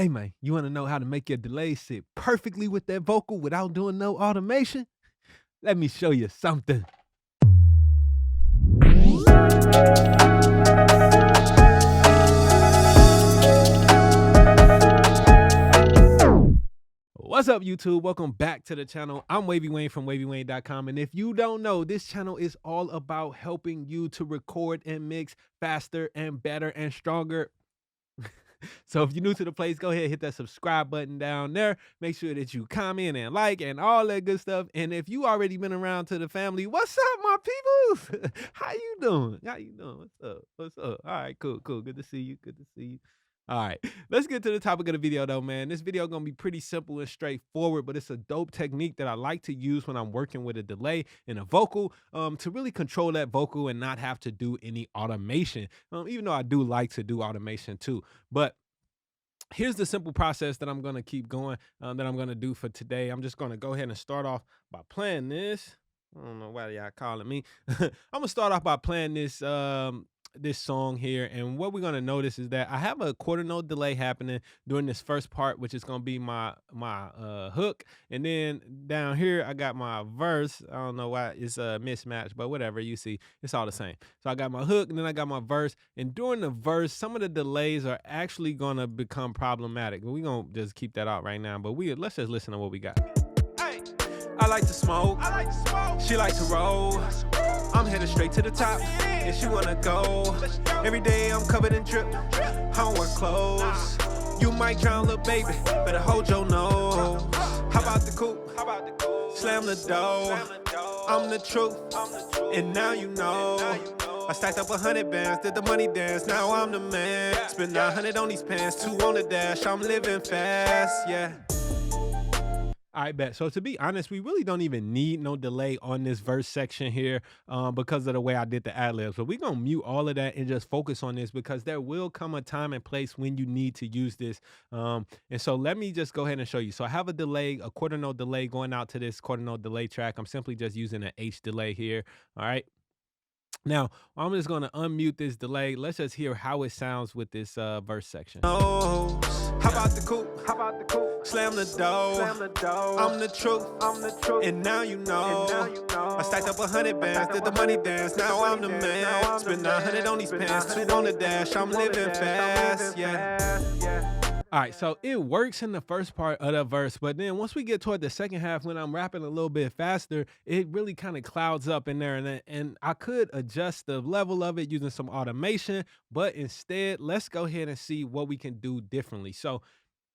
Hey man, you want to know how to make your delay sit perfectly with that vocal without doing no automation? Let me show you something. What's up, YouTube? Welcome back to the channel. I'm Wavy Wayne from Wayne.wav. And if you don't know, this channel is all about helping you to record and mix faster and better and stronger. So if you're new to the place, go ahead and hit that subscribe button down there. Make sure that you comment and like and all that good stuff. And if you already been around to the family, what's up, my peoples? How you doing? How you doing? What's up? What's up? All right, cool. Good to see you. Good to see you. All right, let's get to the topic of the video though, man. This video gonna be pretty simple and straightforward, but it's a dope technique that I like to use when I'm working with a delay in a vocal to really control that vocal and not have to do any automation. Even though I do like to do automation too, but here's the simple process that I'm going to keep going, that I'm going to do for today. I'm just going to go ahead and start off by playing this. I don't know why y'all calling me. I'm going to start off by playing this song here, and what we're going to notice is that I have a quarter note delay happening during this first part, which is going to be my hook, and then down here I got my verse. I don't know why it's a mismatch, but whatever, you see, it's all the same. So I got my hook, and then I got my verse, and during the verse some of the delays are actually going to become problematic, but we're going to just keep that out right now. But let's just listen to what we got. Hey, I like to smoke. She like to roll. I'm headed straight to the top, and she wanna go. Every day I'm covered in drip, I don't wear clothes. You might drown, little baby, better hold your nose. How about the coupe? Slam the door. I'm the truth, and now you know. I stacked up 100 bands, did the money dance, now I'm the man. Spent 900 on these pants, 2 on the dash, I'm living fast, yeah. I bet. So to be honest, we really don't even need no delay on this verse section here because of the way I did the ad libs. But we're going to mute all of that and just focus on this because there will come a time and place when you need to use this. And so let me just go ahead and show you. So I have a delay, a quarter note delay going out to this quarter note delay track. I'm simply just using an H delay here. All right. Now, I'm just going to unmute this delay. Let's just hear how it sounds with this verse section. Oh, how about the coupe? Slam the door. I'm the truth. And now you know. I stacked up 100 bands, did the money dance, now I'm the man. Spent 900 on these pants, 2 on the dash, I'm living fast, yeah. All right, so it works in the first part of the verse, but then once we get toward the second half, when I'm rapping a little bit faster, it really kind of clouds up in there, and I could adjust the level of it using some automation, but instead, let's go ahead and see what we can do differently. So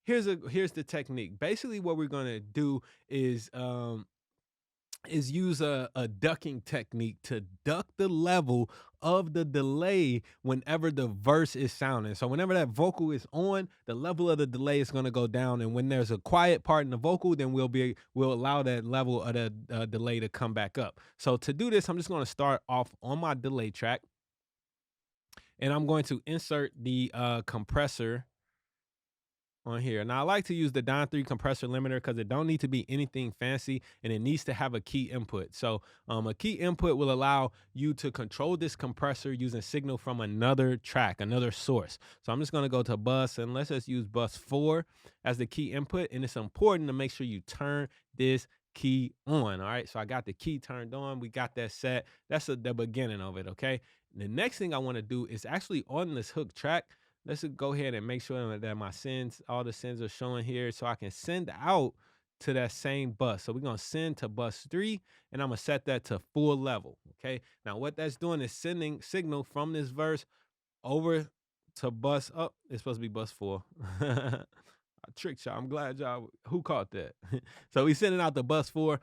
here's the technique. Basically, what we're gonna do is use a ducking technique to duck the level of the delay whenever the verse is sounding. So whenever that vocal is on, the level of the delay is going to go down, and when there's a quiet part in the vocal, then we'll allow that level of the delay to come back up. So to do this, I'm just going to start off on my delay track, and I'm going to insert the compressor on here. Now I like to use the Don 3 compressor limiter because it don't need to be anything fancy, and it needs to have a key input. So a key input will allow you to control this compressor using signal from another track, another source. So I'm just going to go to bus, and let's just use bus 4 as the key input. And it's important to make sure you turn this key on. All right, so I got the key turned on, we got that set. That's the beginning of it. Okay, the next thing I want to do is actually on this hook track, let's go ahead and make sure that my sends, all the sends are showing here, so I can send out to that same bus. So we're going to send to bus 3, and I'm going to set that to full level. Okay. Now what that's doing is sending signal from this verse over to bus up. It's supposed to be bus 4. I tricked y'all. I'm glad y'all, who caught that? So we sending out the bus 4.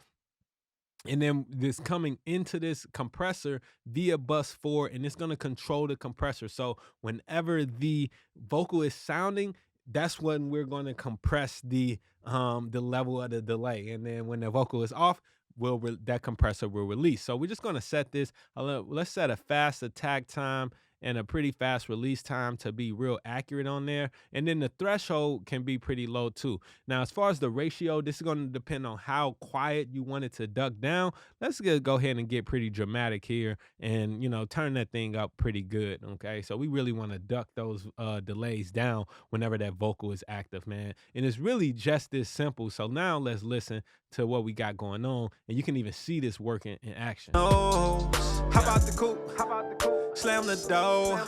And then this coming into this compressor via bus 4, and it's going to control the compressor. So whenever the vocal is sounding, that's when we're going to compress the level of the delay. And then when the vocal is off, that compressor will release. So we're just going to set this. Let's set a fast attack time, and a pretty fast release time to be real accurate on there. And then the threshold can be pretty low too. Now, as far as the ratio, this is going to depend on how quiet you want it to duck down. Let's go ahead and get pretty dramatic here and, you know, turn that thing up pretty good. Okay. So we really want to duck those delays down whenever that vocal is active, man. And it's really just this simple. So now let's listen to what we got going on. And you can even see this working in action. Oh, how about the coupe? How about the coupe? Slam the door.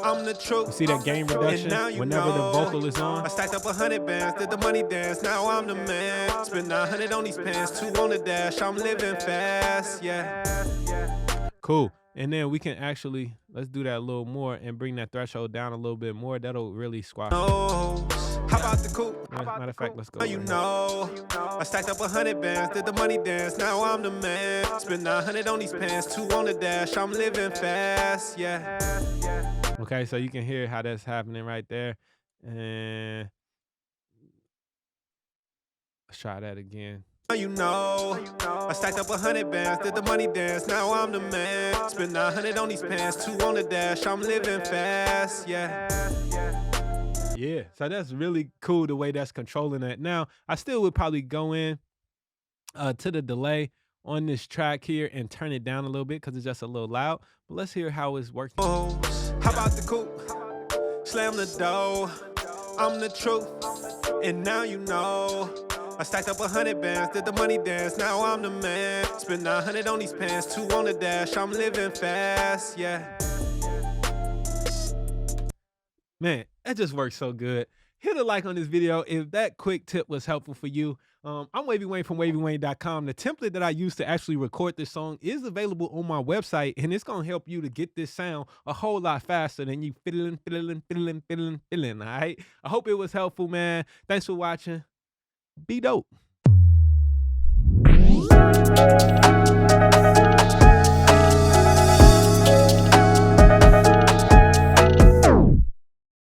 I'm the truth. You see that gain reduction whenever the vocal is on? I stacked up 100 bands, did the money dance. Now I'm the man. Spent 900 on these pants, 2 on the dash. I'm living fast, yeah. Cool. And then we can actually, let's do that a little more and bring that threshold down a little bit more. That'll really squash. Oh, how about the coupe? Matter of fact, let's go. You know, I stacked up 100 bands, did the money dance. Now I'm the man. Spent 900 on these pants, 2 on the dash. I'm living fast, yeah. Okay, so you can hear how that's happening right there. And let's try that again. You know, I stacked up 100 bands, did the money dance. Now I'm the man. Spent 900 on these pants, 2 on the dash. I'm living fast, yeah. Yeah, so that's really cool the way that's controlling that. Now, I still would probably go in to the delay on this track here and turn it down a little bit because it's just a little loud. But let's hear how it's working. Oh, how about the coupe? Slam the door. I'm the truth, and now you know. I stacked up 100 bands, did the money dance. Now I'm the man. Spent 900 on these pants, 2 on the dash. I'm living fast, yeah. Man, that just works so good. Hit a like on this video if that quick tip was helpful for you. I'm Wavy Wayne from wavywayne.com. The template that I use to actually record this song is available on my website, and it's going to help you to get this sound a whole lot faster than you fiddling, all right? I hope it was helpful, man. Thanks for watching. Be dope.